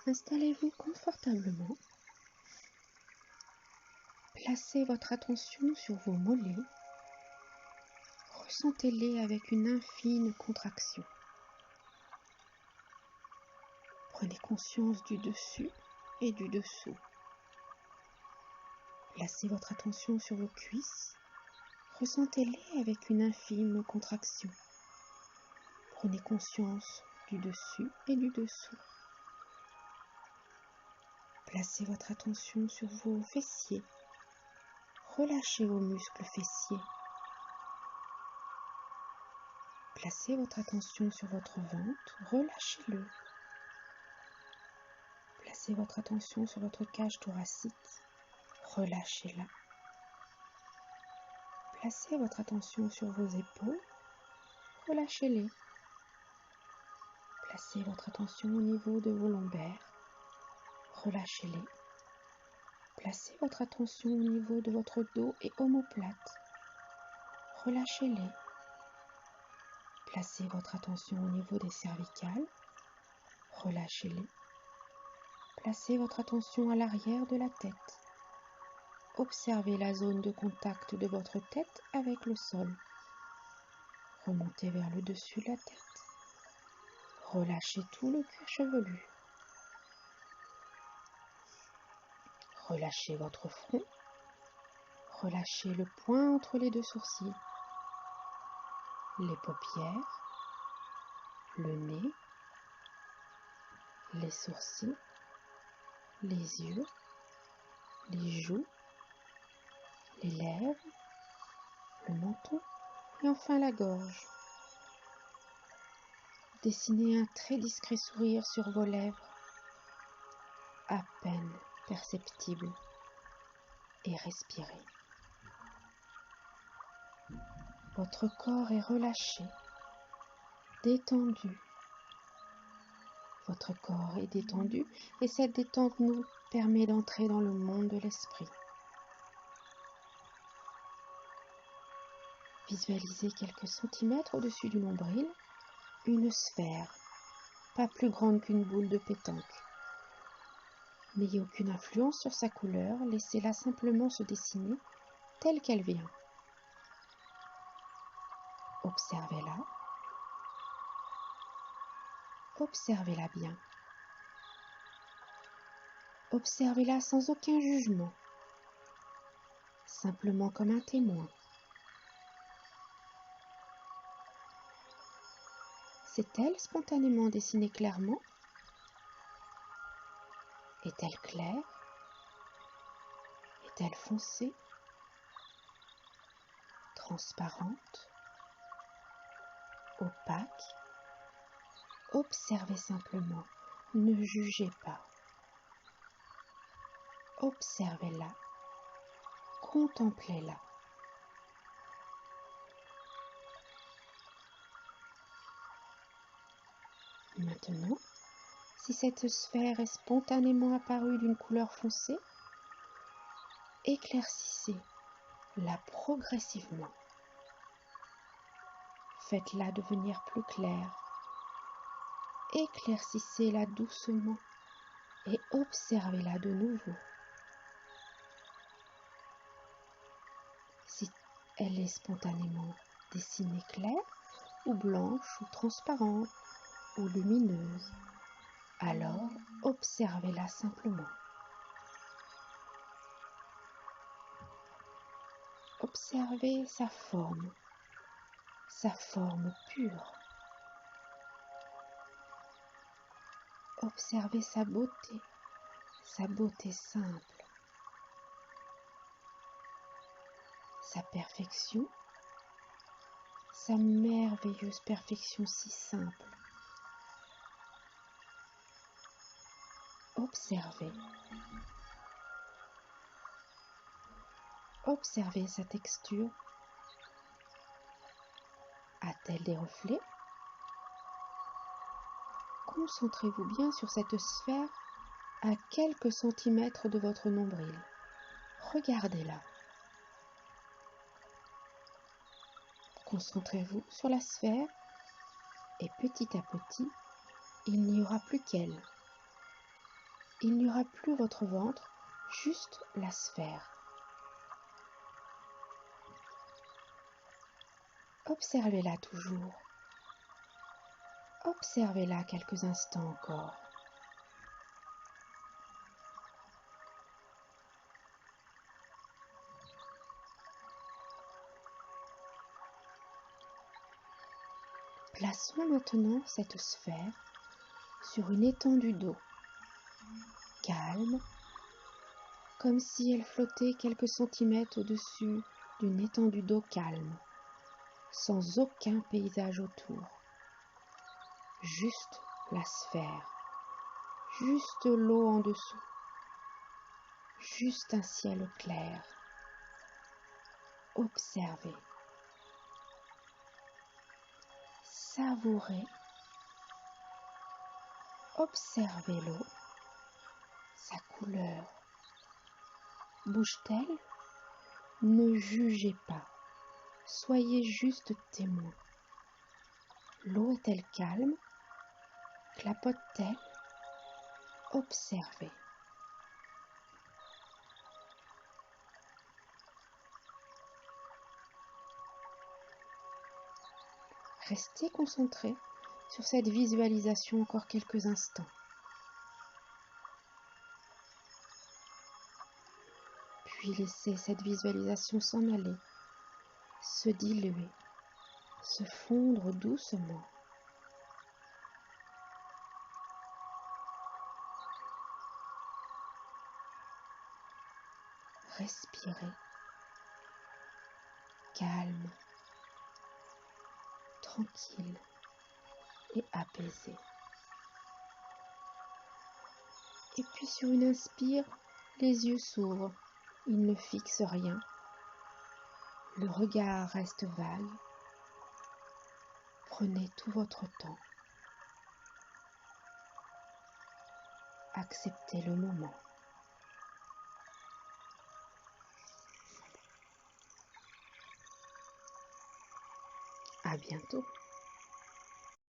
Installez-vous confortablement. Placez votre attention sur vos mollets. Ressentez-les avec une infime contraction. Prenez conscience du dessus et du dessous. Placez votre attention sur vos cuisses. Ressentez-les avec une infime contraction. Prenez conscience du dessus et du dessous. Placez votre attention sur vos fessiers. Relâchez vos muscles fessiers. Placez votre attention sur votre ventre. Relâchez-le. Placez votre attention sur votre cage thoracique. Relâchez-la. Placez votre attention sur vos épaules. Relâchez-les. Placez votre attention au niveau de vos lombaires. Relâchez-les. Placez votre attention au niveau de votre dos et omoplate. Relâchez-les. Placez votre attention au niveau des cervicales. Relâchez-les. Placez votre attention à l'arrière de la tête. Observez la zone de contact de votre tête avec le sol. Remontez vers le dessus de la tête. Relâchez tout le cuir chevelu. Relâchez votre front. Relâchez le point entre les deux sourcils. Les paupières. Le nez. Les sourcils. Les yeux. Les joues. Les lèvres. Le menton. Et enfin la gorge. Dessinez un très discret sourire sur vos lèvres, à peine perceptible, et respirez. Votre corps est relâché, détendu. Votre corps est détendu et cette détente nous permet d'entrer dans le monde de l'esprit. Visualisez quelques centimètres au-dessus du nombril une sphère, pas plus grande qu'une boule de pétanque. N'ayez aucune influence sur sa couleur, laissez-la simplement se dessiner telle qu'elle vient. Observez-la. Observez-la bien. Observez-la sans aucun jugement, simplement comme un témoin. S'est-elle spontanément dessinée clairement? Est-elle claire? Est-elle foncée? Transparente? Opaque? Observez simplement, ne jugez pas. Observez-la, contemplez-la. Maintenant, si cette sphère est spontanément apparue d'une couleur foncée, éclaircissez-la progressivement. Faites-la devenir plus claire. Éclaircissez-la doucement et observez-la de nouveau. Si elle est spontanément dessinée claire, ou blanche, ou transparente, ou lumineuse, alors observez-la simplement. Observez sa forme pure. Observez sa beauté simple. Sa perfection, sa merveilleuse perfection si simple. Observez. Observez sa texture. A-t-elle des reflets? Concentrez-vous bien sur cette sphère à quelques centimètres de votre nombril. Regardez-la. Concentrez-vous sur la sphère et petit à petit, il n'y aura plus qu'elle. il n'y aura plus votre ventre, juste la sphère. Observez-la toujours. Observez-la quelques instants encore. Plaçons maintenant cette sphère sur une étendue d'eau, calme, comme si elle flottait quelques centimètres au-dessus d'une étendue d'eau calme, sans aucun paysage autour. Juste la sphère, juste l'eau en dessous, juste un ciel clair. Observez, savourez, observez l'eau, sa couleur. Bouge-t-elle? Ne jugez pas, soyez juste témoin. L'eau est-elle calme? Clapote-t-elle? Observez. Restez concentré sur cette visualisation encore quelques instants. Puis laissez cette visualisation s'en aller, se diluer, se fondre doucement. Respirez, calme, tranquille et apaisé. Et puis sur une inspire, les yeux s'ouvrent, ils ne fixent rien. Le regard reste vague. Prenez tout votre temps. Acceptez le moment. À bientôt.